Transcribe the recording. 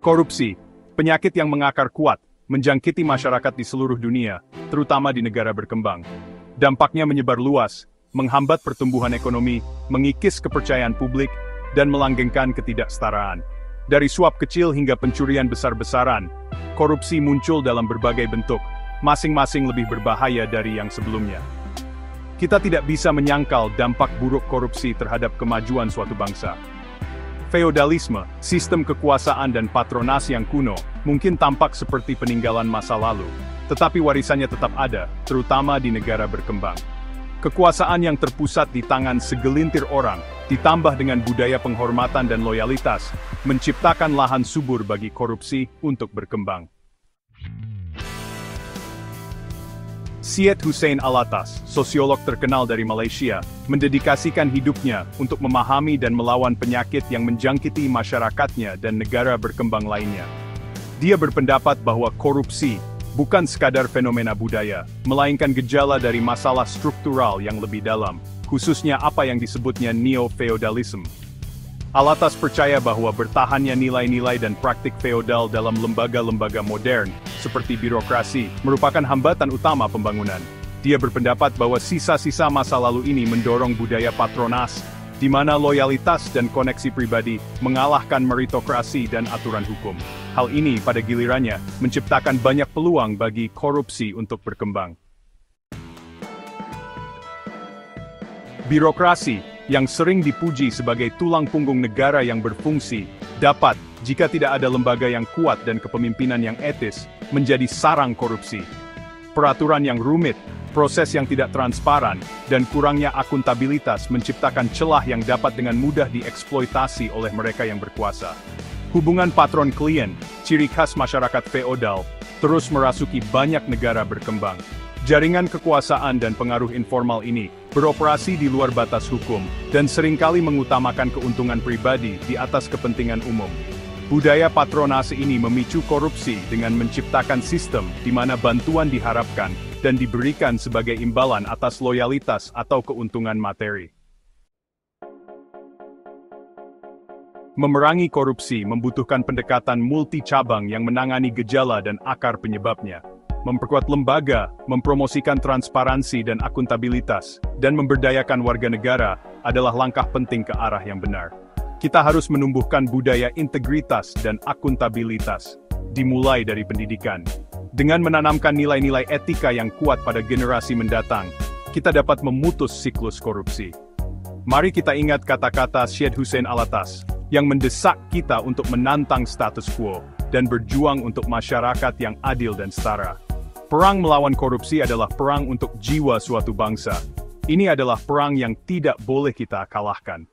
Korupsi, penyakit yang mengakar kuat, menjangkiti masyarakat di seluruh dunia, terutama di negara berkembang. Dampaknya menyebar luas, menghambat pertumbuhan ekonomi, mengikis kepercayaan publik, dan melanggengkan ketidaksetaraan. Dari suap kecil hingga pencurian besar-besaran, korupsi muncul dalam berbagai bentuk, masing-masing lebih berbahaya dari yang sebelumnya. Kita tidak bisa menyangkal dampak buruk korupsi terhadap kemajuan suatu bangsa. Feodalisme, sistem kekuasaan dan patronasi yang kuno, mungkin tampak seperti peninggalan masa lalu, tetapi warisannya tetap ada, terutama di negara berkembang. Kekuasaan yang terpusat di tangan segelintir orang, ditambah dengan budaya penghormatan dan loyalitas, menciptakan lahan subur bagi korupsi untuk berkembang. Syed Hussein Alatas, sosiolog terkenal dari Malaysia, mendedikasikan hidupnya untuk memahami dan melawan penyakit yang menjangkiti masyarakatnya dan negara berkembang lainnya. Dia berpendapat bahwa korupsi bukan sekadar fenomena budaya, melainkan gejala dari masalah struktural yang lebih dalam, khususnya apa yang disebutnya neo-feodalism. Alatas percaya bahwa bertahannya nilai-nilai dan praktik feodal dalam lembaga-lembaga modern, seperti birokrasi, merupakan hambatan utama pembangunan. Dia berpendapat bahwa sisa-sisa masa lalu ini mendorong budaya patronas, di mana loyalitas dan koneksi pribadi mengalahkan meritokrasi dan aturan hukum. Hal ini pada gilirannya menciptakan banyak peluang bagi korupsi untuk berkembang. Birokrasi, yang sering dipuji sebagai tulang punggung negara yang berfungsi, dapat, jika tidak ada lembaga yang kuat dan kepemimpinan yang etis, menjadi sarang korupsi. Peraturan yang rumit, proses yang tidak transparan, dan kurangnya akuntabilitas menciptakan celah yang dapat dengan mudah dieksploitasi oleh mereka yang berkuasa. Hubungan patron-klien, ciri khas masyarakat feodal, terus merasuki banyak negara berkembang. Jaringan kekuasaan dan pengaruh informal ini beroperasi di luar batas hukum dan seringkali mengutamakan keuntungan pribadi di atas kepentingan umum. Budaya patronase ini memicu korupsi dengan menciptakan sistem di mana bantuan diharapkan dan diberikan sebagai imbalan atas loyalitas atau keuntungan materi. Memerangi korupsi membutuhkan pendekatan multi-cabang yang menangani gejala dan akar penyebabnya. Memperkuat lembaga, mempromosikan transparansi dan akuntabilitas, dan memberdayakan warga negara adalah langkah penting ke arah yang benar. Kita harus menumbuhkan budaya integritas dan akuntabilitas, dimulai dari pendidikan. Dengan menanamkan nilai-nilai etika yang kuat pada generasi mendatang, kita dapat memutus siklus korupsi. Mari kita ingat kata-kata Syed Hussein Alatas, yang mendesak kita untuk menantang status quo, dan berjuang untuk masyarakat yang adil dan setara. Perang melawan korupsi adalah perang untuk jiwa suatu bangsa. Ini adalah perang yang tidak boleh kita kalahkan.